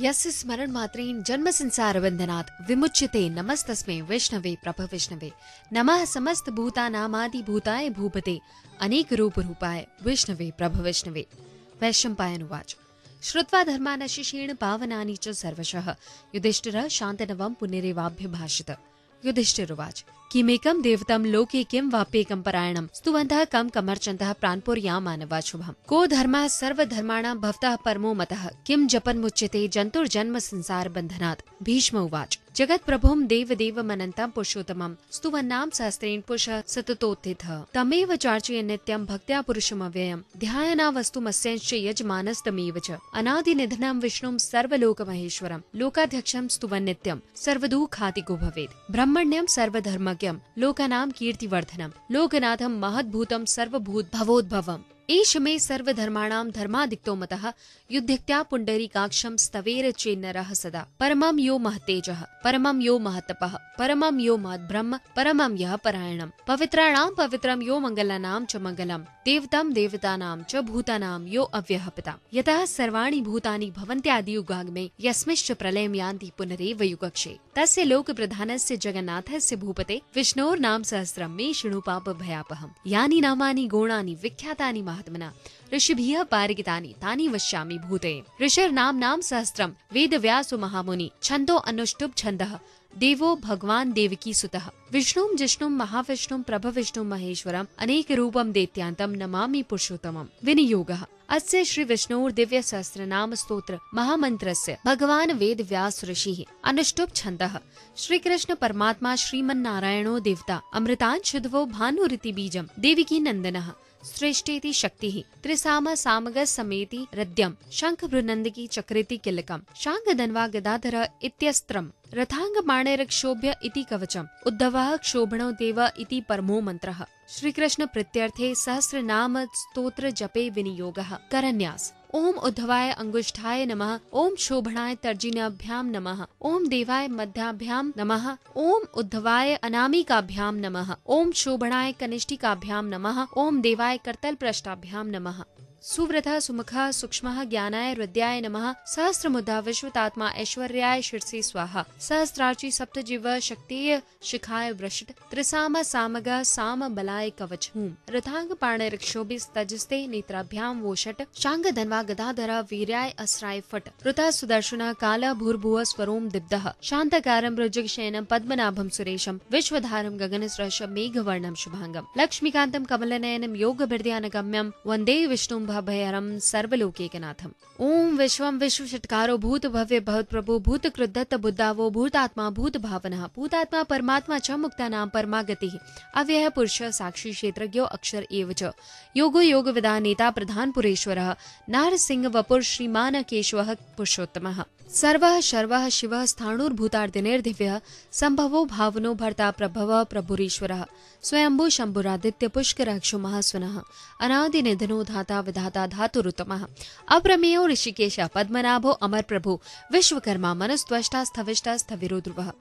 यस्य स्मरण मात्रेण जन्म संसार बंधनात् विमुच्यते नमस्तस्मै वैष्णवे प्रभविष्णवे। नमः समस्त भूतानामादि भूताय भूपते अनेक रूप रूपाय विष्णवे प्रभविष्णवे। वैशंपायनुवाच। श्रुत्वा धर्मानशिषेण पावनानि च सर्वशः युधिष्ठिरः शान्तनवं पुनरेवाभ्यभाषत। युधिष्ठिरुवाच। किमेकं देवतं लोके किं वाप्येकं परायणं स्तुवन्तः कं कमर्चन्तः प्राणपुर्यामानवा शुभम्। को धर्मः सर्वधर्माणां भवतः परमो मतः किं जपन्मुच्यते जन्तुर्जन्म संसार बन्धनात्। भीष्म उवाच। जगत्प्रभुं देवदेवमनन्तं पुरुषोत्तमं स्तुवन्नाम सहस्रेण पुरुषः सततोत्थितः तमेव चार्चयन् नित्यं भक्त्या पुरुषमव्ययम् ध्यायनावस्तुमस्यैश्च यजमानस्तमेव च अनादिनिधनं विष्णुं सर्वलोकमहेश्वरं लोकाध्यक्षं स्तुवन् नित्यं सर्वदुःखातिको भवेत्। ब्रह्मण्यं सर्वधर्मज्ञं लोकानां कीर्तिवर्धनं लोकनाथं महद्भूतं सर्वभूत भवोद्भवम्। एष मे सर्वधर्माणां धर्मादिक्तो मतः युध्यक्त्या पुण्डरीकाक्षं स्तवेर चेन्नरः सदा परमं यो महत्तेजः परमं यो महत्तपः परमं यो महद्ब्रह्म परमं यः परायणम् पवित्राणां पवित्रं यो मंगलानां च मंगलम् देवतं देवतानां च भूतानां यो अव्ययः पिता यतः सर्वाणि भूतानि भवन्त्यादियुगाग्मे यस्मिश्च प्रलयं यान्ति पुनरेव युगक्षे तस्य लोकप्रधानस्य जगन्नाथस्य भूपते विष्णोर्नाम सहस्रं मे शृणु पापभयापहम्। यानि नामानि गुणानि विख्यातानि महात्मना ऋषिभिः पारिगितानि तानि वक्ष्यामि भूते। ऋषिर्नाम्नां सहस्रं वेदव्यासो महामुनि छन्दो अनुष्टुप् छन्दः देवो भगवान देवकी सुतः विष्णुं जिष्णुं महाविष्णुं प्रभविष्णुं महेश्वरम् अनेक रूपं दैत्यान्तं नमामि पुरुषोत्तमम्। विनियोगः अस्य श्री विष्णोर् दिव्य सहस्रनाम स्तोत्र महामन्त्रस्य भगवान वेद व्यास ऋषिः अनुष्टुप् छन्दः श्री कृष्ण परमात्मा श्रीमन्नारायणो देवता अमृतांशुधवो भानुरिति बीजम् देविकी नन्दनः श्रेष्ठेति शक्तिः त्रिसाम सामग समेति हृद्यम् शंख भ्रुनंदिकी चक्रेति किलकम् शांगधन्वा गदाधर इत्यस्त्रम् रथांगमाणैरक्षोभ्य इति कवचम् उद्धवः क्षोभणो देव इति परमो मंत्रः। श्री कृष्ण प्रत्यर्थे सहस्रनाम स्तोत्र जपे विनियोगः। करन्यास। ओम उद्धवाय अंगुष्ठाय नमः ओम शोभणाय तर्जिनाभ्यां नमः ओम देवाय मध्याभ्यां नमः ओम उद्धवाय अनामिकाभ्यां नमः ओम शोभणाय कनिष्ठिकाभ्यां नमः ओम देवाय करतल पृष्ठाभ्यां नमः। सुव्रतः सुमुखः सूक्ष्मः ज्ञानाय हृदयाय नमः सहस्रमुद्धा विश्वतात्मा ऐश्वर्याय शीर्षे स्वाहा सहस्रार्ची सप्तजिव शक्तिय शिखाय वृषट त्रिसाम सामग साम बलाय कवच हूम रथांग पाणैरक्षोभिस्तजस्ते नेत्राभ्यां वोषट शांग धन्वा गदाधर वीर्याय अस्राय फट ऋतः सुदर्शनः कालः भूर्भुवः स्वरोम दिब्धः शांतकारं रुजगशयनं पद्मनाभं सुरेशं विश्वधारं गगनसदृशं मेघवर्णं शुभांगं लक्ष्मीकान्तं कमलनयनं योगभिर्ध्यानगम्यं वन्दे विष्णुं भयहरं सर्वलोकैकनाथम्। ओम विश्वं विश्वषट्कारो भूत भव्य भवत् प्रभु भूत कृद्धत बुद्धावो भूतात्मा भूत भावनः भूतात्मा परमात्मा च मुक्तानां परमा गतिः अव्ययः पुरुषः साक्षी क्षेत्रज्ञो अक्षर एव च योगो योग विदा नेता प्रधान पुरेश्वरः नारसिंह वपुर श्रीमान केशवः पुरुषोत्तमः सर्वः शर्वः शिवः स्थाणुर्भूतार्दिनिर्दिव्यः संभवो भावनो भर्ता प्रभवः प्रभुरीश्वरः स्वयंभू शंभुरादित्य पुष्कराक्षो महास्वनः अनादि निधनो धाता विधाता धातुरुत्तमः अप्रमेयो ऋषिकेश पद्मनाभो अमर प्रभु विश्वकर्मा मनस्त्वष्टा स्थविष्टा स्थविरो ध्रुवः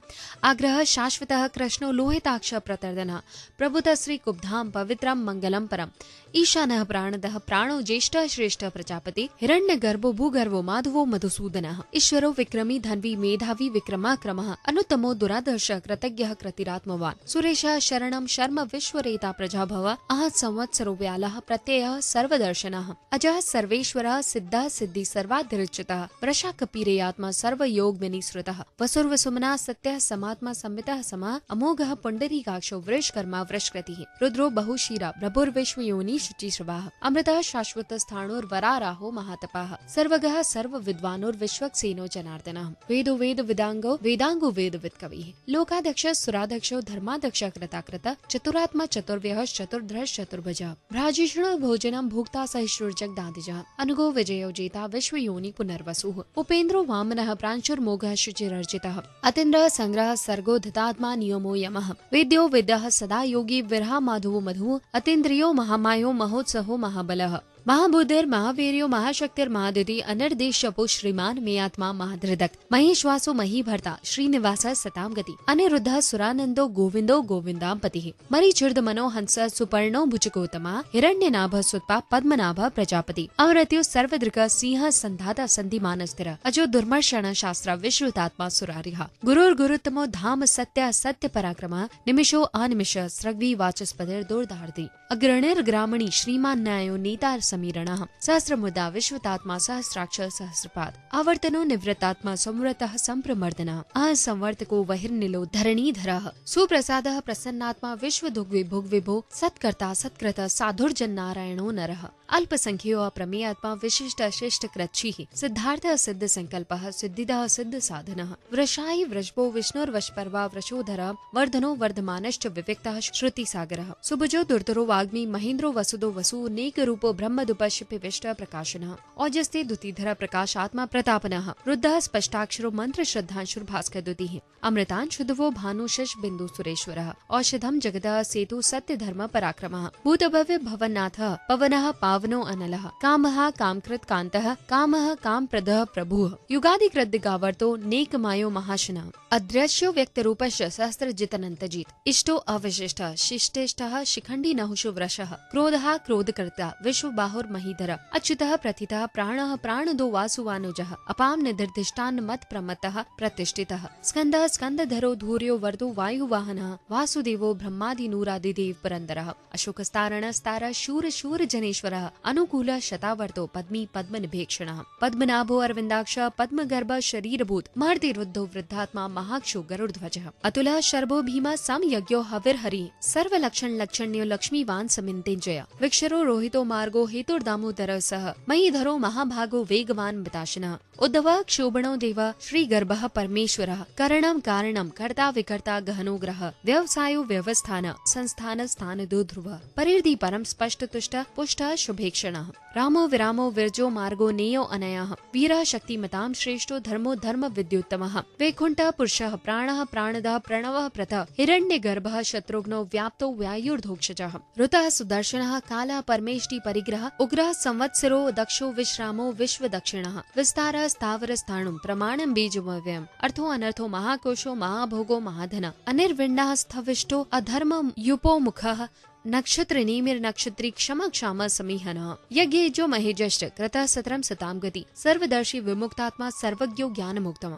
आग्रह शाश्वतः कृष्णो लोहिताक्ष प्रतर्दनः प्रभुतः श्री कुब्धां पवित्रं मंगलम परम ईशानः प्राणदः प्राणो ज्येष्ठः श्रेष्ठः प्रजापति हिरण्यगर्भो भूगर्भो माधवो मधुसूदनः ईश्वरो विक्रमी धन्वी मेधावी विक्रमाक्रमः अनुत्तमो दुरादर्शः कृतज्ञः कृतिरात्मवान् सुरेशः शरणं शर्म विश्वरेता प्रजाभव अह संवत्सरो व्यालः प्रत्ययः सर्वदर्शनः अजः सर्वेश्वरः सिद्धः सिद्धि सर्वाधिरुचितः वृषाकपीरेयात्मा सर्वयोग विनिसृतः वसुर्वसुमना सत्यः समात्मा संवितः समः अमोघः पुण्डरीकाक्षो वृषकर्मा वृषकृतिः रुद्रो बहुशीरा प्रभुर्विश्वयोनि शुचिश्रवाः अमृतः शाश्वतः स्थाणुर्वराराहो महातपाः सर्वगः सर्वविद्वानुर्विश्वक्सेनो जनार्दनः वेदो वेद विदांगो वेदांगो वेदविद कविः लोकाध्यक्ष सुराध्यक्षो धर्माध्यक्ष कृताकृत चतुरात्मा चतुर्व्यः चतुर्धर्ष चतुर्भुजः भ्राजिष्णु भोजनम भुक्ता सहिष्णुर्जगदादिजः अनुगो विजयो जेता विश्वयोनि पुनर्वसुः उपेन्द्रो वामनः प्रांशुर्मोघः शुचिरर्जितः अतीन्द्रः संग्रह सर्गो धतात्मा नियमो यमः वेद्यो वेदः सदा योगी विरहा माधवो मधु अतीन्द्रियो महामायो महोत्सहो महाबलः महाबुद्धिर महावीर्यो महाशक्तिर महादिति अनिर्देशपो श्रीमान मे आत्मा महाधृदक महेश्वासो महीभर्ता श्रीनिवास सताम गति अनिरुद्ध सुरानंदो गोविंदो गोविंदाम पति मरीचिर्द मनो हंस सुपर्णो भुजकोतमा हिरण्यनाभ सुत्पा पद्मनाभ प्रजापति अमृत्यो सर्वदृक् सिंह संधाता संधिमान स्थिर अजो दुर्मर्षण शास्त्र विश्रुतात्मा सुरारिः गुरुर्गुरुतमो धाम सत्य सत्य पराक्रम निमिषो अनिमिष स्रग्वी वाचस्पतिर् दुर्दार्ति अग्रणिर्ग्रामणी श्रीमान न्यायो नेता समीरणः सहस्रमुदा विश्वतात्मा सहस्राक्ष सहस्रपाद आवर्तनो निवृत्तात्मा संवृतः संप्रमर्दनः असंवर्तको बहिर्निलो धरणीधरः सुप्रसादः प्रसन्नात्मा विश्वदुग्विभुग्विभो सत्कर्ता सत्कृत साधुर्जन्नारायणो नरः अल्पसंख्यो अप्रमेयात्मा विशिष्ट शिष्ट कृच्छिः सिद्धार्थ सिद्ध संकल्पः सिद्धिदः सिद्ध साधनः वृषायि वृषभो विष्णुर्वशपर्वा वृषोधरः वर्धनो वर्धमानश्च विविक्तः श्रुति सागरः सुभुजो दुर्धरो वाग्मी महेन्द्रो वसुदो वसु नेक रूपो ब्रह्मदुपश्यपि विष्ट प्रकाशनः औजस्ते दुतिधर प्रकाशात्मा प्रतापनः रुद्धः स्पष्टाक्षरो मंत्र श्रद्धांशुर्भास्कर दुतिः अमृतान् शुद्धवो भानुशश बिंदु सुरेश्वरः औषधम जगदः सेतु सत्य धर्म पराक्रमः भूतभव्य भवन्नाथः पवनः पावनो अनलः कामः कामकृत कान्तः कामः कामप्रदः प्रभुः युगादिकृत दिगावर्तो नेकमायो महाशनः अदृश्यो व्यक्त रूपश्च सहस्रजितनन्तजित् इष्टो अवशिष्टः शिष्टेष्टः शिखण्डी नहुषो वृषः क्रोधः क्रोधकर्ता विश्वबाहुर्महीधरः अच्युतः प्रथितः प्राणः प्राणदो वासुवानुजः अपां निर्दिष्टान् मत् प्रमत्तः प्रतिष्ठितः स्कन्दः स्कन्दधरो धूर्यो वर्दो वायुवाहनः वासुदेवो ब्रह्मादिनूरादिदेव पुरन्दरः अशोकस्तारणस्तारः शूर शूर जनेश्वरः अनुकूलः शतावर्तो पद्मी पद्मनिभेक्षणः पद्मनाभो अरविन्दाक्ष पद्मगर्भ शरीरभूत महर्तिरुद्धो वृद्धात्मा महाक्षो गरुड़ध्वजः अतुलः शर्भो भीमा समयज्ञो हविर्हरि सर्वलक्षण लक्षण्यो लक्ष्मीवान् समिन्तेजय विक्षरो रोहितो मार्गो हेतुर्दामोदरः सह मयीधरो महाभागो वेगवान् मिताशनः उद्धव क्षोभणो देव श्रीगर्भः परमेश्वरः करणं कारणं कर्ता विकर्ता गहनो ग्रह व्यवसायो व्यवस्थान संस्थान स्थान दो ध्रुव परिर्धि परम स्पष्ट तुष्ट पुष्ट शुभेक्षणः रामो विरामो विरजो मार्गो नेयो अनयः वीरः शक्तिमतां श्रेष्ठो धर्मो धर्म विद्युत्तमः वैकुण्ठः पुरुषः प्राणः प्राणदः प्रणवः प्रथः हिरण्यगर्भः शत्रुघ्नो व्याप्तो व्यायुर्धोक्षजः ऋतः सुदर्शनः कालः परमेष्टि परिग्रह उग्रः संवत्सरो दक्षो विश्रामो विश्वदक्षिणः विस्तारः स्थावर स्थाणुं प्रमाणं बीजमव्ययम् अर्थो अनर्थो महाकोशो महाभोगो महाधन अनिर्विण्णः स्थविष्टो अधर्म युपो मुखः नक्षत्र नेमिर नक्षत्री क्षमा क्षाम समीहनः यज्ञेजो महेजश्च कृतः सतरं सतां गति सर्वदर्शी विमुक्तात्मा सर्वज्ञो ज्ञानमुक्तम्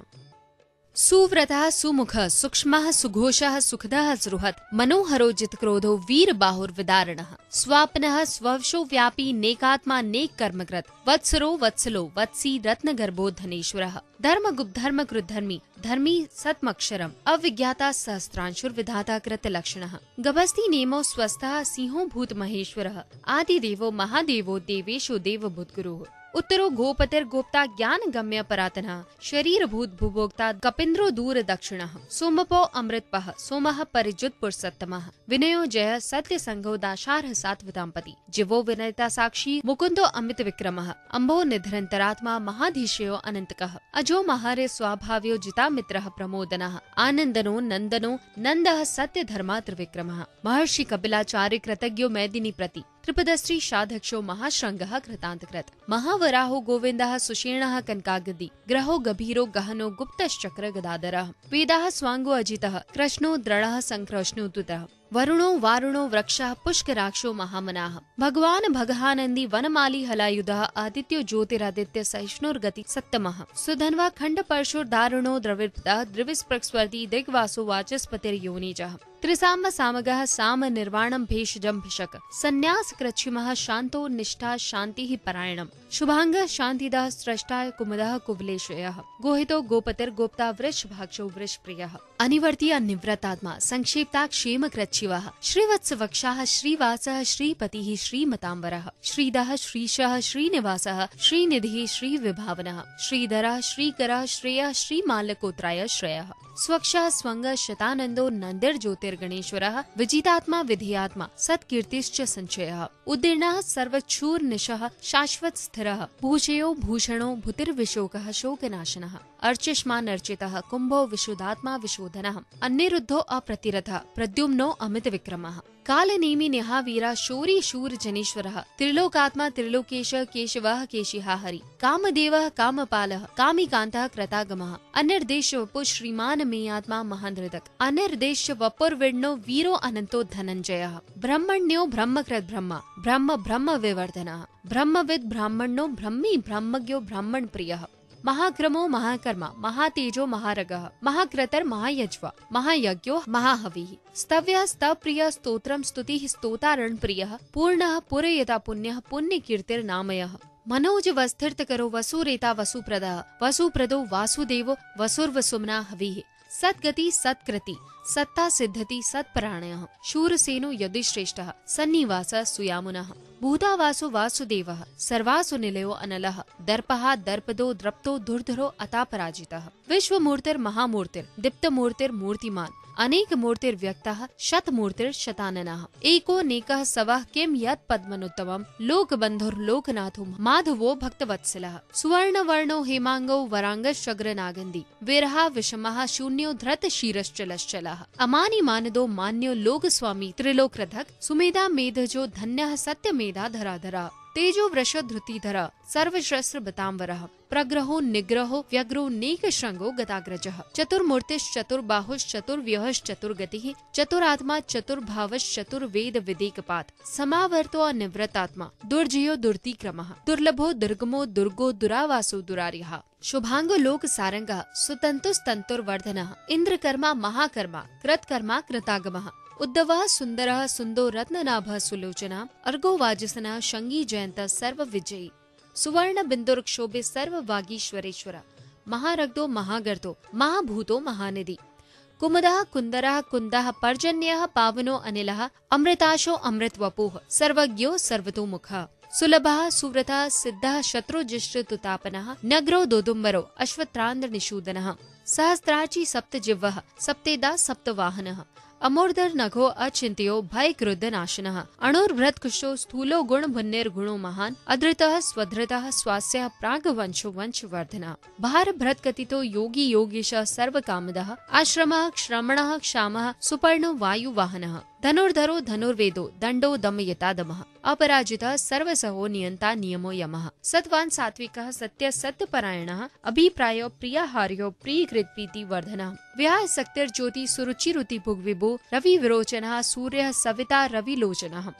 सुव्रतः सुमुखः सूक्ष्मः सुघोषः सुखदः सुहृत् मनोहरो जितक्रोधो वीरबाहुर्विदारणः स्वापनः स्ववशो व्यापी नेकात्मा नेक कर्मकृत् वत्सरो वत्सलो वत्सी रत्नगर्भो धनेश्वरः धर्मगुप्धर्मकृद्धर्मी धर्मी सत्मक्षरम् अविज्ञाता सहस्रांशुर्विधाता कृतलक्षणः गभस्ति नेमो स्वस्थः सिंहो भूत महेश्वरः आदिदेवो महादेवो देवेशो देवभूतगुरुः उत्तरो गोपतिर्गोप्ता ज्ञान गम्य परातनः शरीर भूत भुभोक्ता कपिन्द्रो दूर दक्षिणः सोमपो अमृतपः सोमः परिजुत पुरुषोत्तमः विनयो जय सत्य संघो दाशार्ह सात्वतांपति जिवो विनयता साक्षी मुकुंदो अमित विक्रमः अम्बो निधरन्तरात्मा महाधीशयो अनंतकः अजो महार्य स्वाभाव्यो जिता मित्रः प्रमोदनः आनंदनो नंदनो नंदः सत्य धर्मा त्रिविक्रमः महर्षि कपिलाचार्य कृतज्ञो मैदिनी प्रति त्रिपदश्री शाधक्षो महाश्रृंगः कृतान्तकृत महावराहो गोविन्दः सुषेणः कनकागदी ग्रहो गभीरो गहनो गुप्तश्चक्र गदाधरः वेदाः स्वांगो अजितः कृष्णो दृढ़ः संकृष्णो तुतः वरुणो वारुणो वृक्षः पुष्कराक्षो महामनाः भगवान भगहानंदी वनमाली हलायुधः आदित्यो ज्योतिरादित्य सहिष्णुर्गति सत्तमः सुधन्वा खंड परशुर्दारुणो द्रविड़ः द्रविस्पृक्स्वर्ती दिग्वासो वाचस्पतिर्योनिजः त्रिसाम सामगः साम निर्वाणं भेषजं भिषक संन्यास कृच्छिमः शांतो निष्ठा शांतिः परायणम् शुभांगः शांतिदः स्रष्टा कुमुदः कुवलेशयः गोहितो गोपतिर्गोप्ता वृषभाक्षो वृषप्रियः अनिवर्ती अनिव्रतात्मा संक्षेप्ता क्षेम कृच्छिवः श्रीवत्स वक्षाः श्रीवासः श्रीपतिः श्रीमतांबरः श्रीदः श्रीशः श्रीनिवासः श्रीनिधिः श्रीविभावनः श्रीधरः श्रीकरः श्रेयः श्रीमाल्यकोत्राय श्रेयः स्वक्षः स्वंगः शतानंदो नंदिर्ज्योतिर्गणेश्वरः विजितात्मा विधियात्मा सत्कीर्तिश्च संचयः उद्दीर्णः सर्वच्छूर्निशः शाश्वत स्थिरः भूषयो भूषणो भूतिर्विशोकः शोकनाशनः अर्चिष्मान् अर्चितः कुंभो विशुद्धात्मा विशोधनः अनिरुद्धो अप्रतिरथः प्रद्युम्नो अमित विक्रमः कालनेमि निहावीरा शौरी शूर जनेश्वरः त्रिलोकात्मा त्रिलोकेश केशवः केशिहा हरि कामदेवः कामपालः कामिकान्तः कृतागमः अनिर्देश वपु श्रीमान मे आत्मा महानृदक अनिर्देश वपुर्विण्णो वीरो अनंतो धनंजयः ब्रह्मण्यो ब्रह्मकृत ब्रह्म ब्रह्म ब्रह्म विवर्धनः ब्रह्मविद ब्राह्मणो ब्रह्मी ब्रह्मज्ञो ब्राह्मण प्रियः महाक्रमो महाकर्म महातेजो महारगः महाक्रतर महायज्वा महायज्ञो महाहविः स्तव्य स्तवप्रिय स्तोत्रम स्तुतिः स्तोतारण प्रियः पूर्णः पुरयता पुण्यः पुण्यकीर्तिर्नामयः मनोज वस्थिरतकरो वसुरेता वसुप्रदः वसुप्रदो वासुदेवो वसुर्वसुमना हविः सद्गति सत्कृति सत्ता सिद्धति सत्प्राणयः शूरसेनो यदुश्रेष्ठः सन्निवासः सुयामुनः भूतावासो वासुदेवः सर्वासु निलयो अनलः दर्पः दर्पदो द्रप्तो दुर्धरो अतापराजितः विश्वमूर्तिर्महामूर्तिर् दीप्तमूर्तिर्मूर्तिमान् अनेक मूर्तिर्व्यक्तः शतमूर्तिर्शताननः एकोनेकः सवः किं यत् पद्मनुत्तमं लोकबन्धुर्लोकनाथो माधवो भक्तवत्सलः सुवर्णवर्णो हेमांगो वरांगश्चग्रनागन्दी विरहा विषमः शून्यो धृतशीरश्चलश्चलः अमानि मानदो मान्यो लोकस्वामी त्रिलोकरधक सुमेधा मेधजो धन्यः सत्यमेधा धराधरा तेजो वृषधृतिधर सर्वशस्त्र बताम्बरः प्रग्रहो निग्रहो व्यग्रो नेकशृंगो गताग्रजः चतुर्मूर्तिश्चतुर्बाहुश्चतुर्व्यूहश्चतुर्गतिः चतुरात्मा चतुर्भावश्चतुर्वेद विदेकपात् समावर्तो अनिवृतात्मा दुर्जयो दुर्तिक्रमः दुर्लभो दुर्गमो दुर्गो दुरावासो दुरार्यः शुभांगो लोक सारंगः सुतंतुस्तंतुर्वर्धनः इंद्रकर्मा महाकर्मा कृतकर्मा कृतागमः उद्धवः सुंदरः सुंदो रत्ननाभः सुलोचना अर्गो वाजसनः शंगी जयंत सर्व विजयी सुवर्ण बिंदुर्क्षोभे सर्व वागीश्वरेश्वर महारग्दो महागर्दो महाभूतो महानिधि कुमुदः कुंदरः कुंदः पर्जन्यः पावनो अनिलः अमृताशो अमृतवपुः सर्वज्ञो सर्वतोमुखः सुलभः सुव्रतः सिद्धः शत्रुजिष्टुतापनः नगरो दोदुम्बरो अश्वत्रान्द्र निषूदनः सहस्त्राची सप्तजिह्वः सप्तेदा सप्तवाहनः अमोर्धर नघो अचिंत्यो भय क्रुद्ध नाशनः अणुर्भृत कुशो स्थूलो गुण भुन्निर्गुणो महान अधृतः स्वधृतः स्वास्यः प्रागवंशो वंशवर्धनः भार भृत कथितो योगी योगीशः सर्व कामदः आश्रमः श्रमणः क्षामः सुपर्णो वायुवाहनः धनुर्धरो धनुर्वेदो दंडो दमयता दमः अपराजितः सर्वसहो नियंता नियमो यमः सत्वान सात्विकः सत्य सत्यपरायणः अभिप्रायो प्रियाहार्यो प्रियकृत्प्रीति वर्धनः व्यासक्तिर् ज्योति सुरुचिरुति भुग्विभो रवि विरोचनः सूर्यः सविता रविलोचनः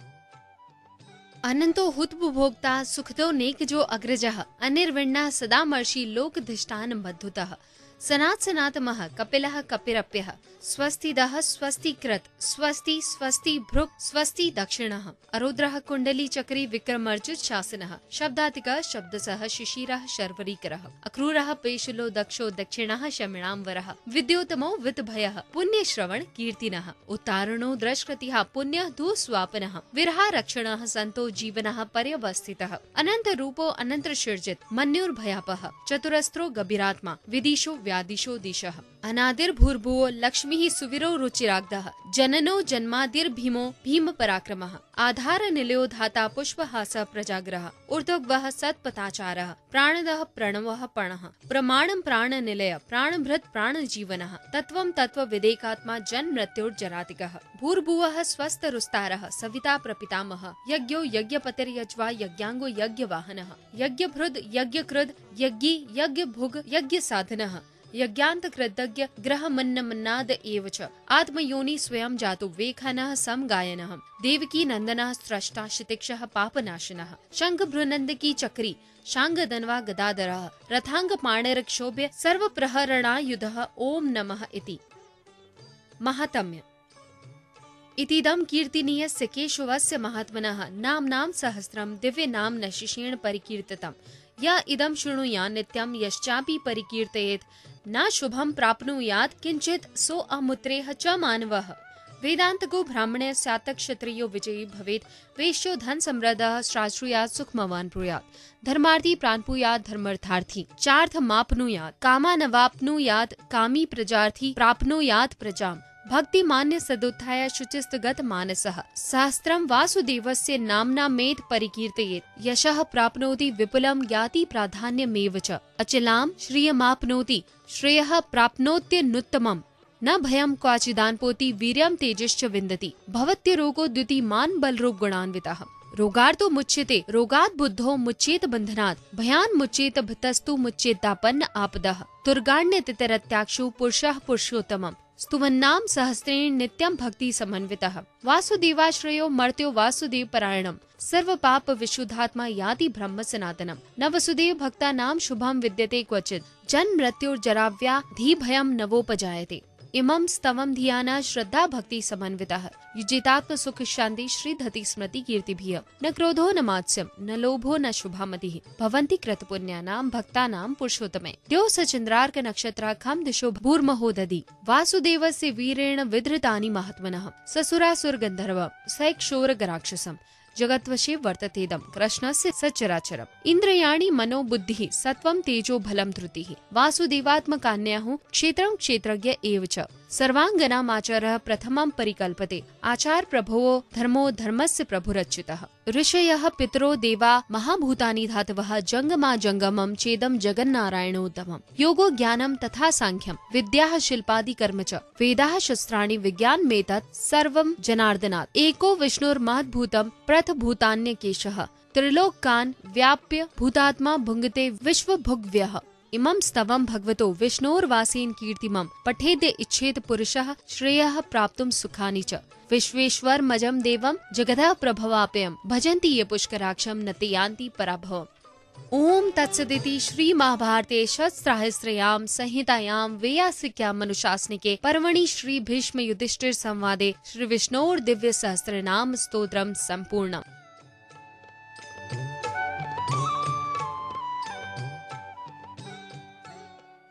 अनंतो हुतभोक्ता सुखदो नेकजो अग्रजः अनिर्विण्णः सदामर्षि लोकधिष्ठान बद्धुतः सनात् सनातमः कपिलः कपिरप्यः स्वस्तिदः स्वस्तिकृत स्वस्ति स्वस्ति भृक् स्वस्ति दक्षिणः अरुद्रः कुंडली चक्री विक्रमर्जुत शासनः शब्दातिकः शब्दसः शिशिरः शर्वरीकरः अक्रूरः पेशुलो दक्षो दक्षिणः शमिणाम्बरः विद्योतमो वित्तभयः पुण्यश्रवण कीर्तिनः उत्तारणो द्रष्कृतिः पुण्यः दुःस्वापनः विरहारक्षणः सन्तो जीवनः पर्यवस्थितः अनंत रूपो अनंत शीर्जित मन्युर्भयापः चतुरस्त्रो गभीरात्मा विदिशो व्यादिशो दिशः अनादिर्भूर्भुवो लक्ष्मीः सुवीरो रुचिराग्धः जननो जन्मादिर्भीमो भीम पराक्रमः आधार निलयो धाता पुष्पहासः प्रजाग्रह ऊर्ध्वः सत्पथाचारः प्राणदः प्रणवः पणः प्रमाणं प्राणनिलय प्राणभृत प्राणजीवनः तत्त्वं तत्त्वविदेकात्मा जन्ममृत्युर्जरातिकः भूर्भुवः स्वस्तरुस्तारः सविता प्रपितामहः यज्ञो यज्ञपतिर्यज्वा यज्ञांगो यज्ञवाहनः यज्ञभृद यज्ञकृद यज्ञी यज्ञभुग यज्ञसाधनः यज्ञान्तकृतज्ञ ग्रहमन्नमन्नाद एव च आत्मयोनि स्वयं जातो वेखनः समगायनः देवकी नंदनः स्रष्टा शितिक्षः पापनाशनः शंखभ्रुनन्दकी चक्री शांगधन्वा गदाधरः रथांग पाणिरक्षोभ्य सर्वप्रहरणायुधः ओम नमः इति महात्म्य इतीदं कीर्तनीयस्य केशवस्य महात्मनः नाम्नां सहस्रं दिव्यनाम नशिषेण परिकीर्तितम् य इदं शृणुया नित्यं यश्चापि परिकीर्तयेत् न शुभं प्राप्नुयात् किंचित् सो अमुत्रेह च मानवः वेदान्तको ब्राह्मणे स्यात् क्षत्रियो विजयी भवेत् वैश्यो धन समृद्धः श्राश्रुयात् सुखमवान् ब्रूयात् धर्मार्थी प्राणपुयात् धर्मार्थार्थी चार्थमाप्नुयात् कामानवाप्नुयात् कामी प्रजार्थी प्राप्नुयात् प्रजाम् भक्तिमान्य सदुत्थाय शुचिस्तगत मानसः सहस्त्रं वासुदेवस्य नाम्ना मेध परिकीर्तयेत् यशः प्राप्नोति विपुलं ज्ञाति प्राधान्यमेव च अचलां श्रियमाप्नोति श्रेयः प्राप्नोत्यनुत्तमम् न भयं क्वाचिदान्पोति वीर्यं तेजश्च विन्दति भवत्य रोगो द्युतिमान् बलरूप गुणान्वितः। रोगार्तो मुच्यते रोगात् बुद्धो मुच्येत बन्धनात् भयान् मुच्येत भीतस्तु मुच्येतापन्न आपदः तुर्गाण्यतितरत्याक्षु पुरुषः पुरुषोत्तमम् स्तुवन्नाम सहस्रेण नित्यं भक्ति समन्वितः। वासुदेवाश्रयो मर्त्यो वासुदेव परायणम् सर्व पाप विशुद्धात्मा याति ब्रह्म सनातनम्। न वसुदेव भक्तानां शुभं विद्यते क्वचित् जन्म मृत्युर्जराव्याधि भयं नवोपजायते। इमं स्तवं धियाना श्रद्धा भक्ति समन्वितः युजितात्म सुख शांति श्रीधति स्मृति कीर्तिभिः। न क्रोधो न मात्स्यं न लोभो न शुभामतिः भवन्ति कृतपुण्यानां भक्तानां पुरुषोत्तमे। द्यौ सचन्द्रार्क नक्षत्राखं दिशो भूर्महो दधि वासुदेवस्य वीरेण विधृतानि महात्मनः ससुरासुर गन्धर्व सैक्षोरगराक्षसम् जगत्वशे वर्ततेदं कृष्णस्य सचराचरम्। इंद्रियाणि मनो बुद्धिः सत्वं तेजो बलं धृतिः वासुदेवात्मकान्यः क्षेत्रं क्षेत्रज्ञ एव च। सर्वाङ्गनामाचारः प्रथमं परिकल्पते आचार प्रभवो धर्मो धर्मस्य प्रभुरच्युतः। ऋषयः पितरो देवा महाभूतानि धातवः जंगमा जंगमं चेदं जगन्नारायणोत्तमम्। योगो ज्ञानं तथा सांख्यं विद्याः शिल्पादि कर्म च वेदाः शस्त्राणि विज्ञानमेतत् सर्वं जनार्दनात्। एको विष्णुर्महद्भूतं प्रथभूतान्यकेशः त्रिलोकान् व्याप्य भूतात्मा भुङ्क्ते विश्वभुग्व्यः। इमं स्तवं भगवतो विष्णोर्वासेन कीर्तिमं पठेद्य इच्छेत पुरुषः श्रेयः प्राप्तुं सुखानि च। विश्वेश्वरमजं देवं जगतः प्रभवाप्ययं भजन्ति ये पुष्कराक्षं न ते यान्ति पराभवम्। ओम तत्सदिति श्री महाभारते शस्त्रास्त्रयां संहितायां वैयासिक्यां अनुशासनिके पर्वणि श्री भीष्म युधिष्ठिर संवादे श्री विष्णोर्दिव्य सहस्रनाम स्तोत्रम् सम्पूर्णम्।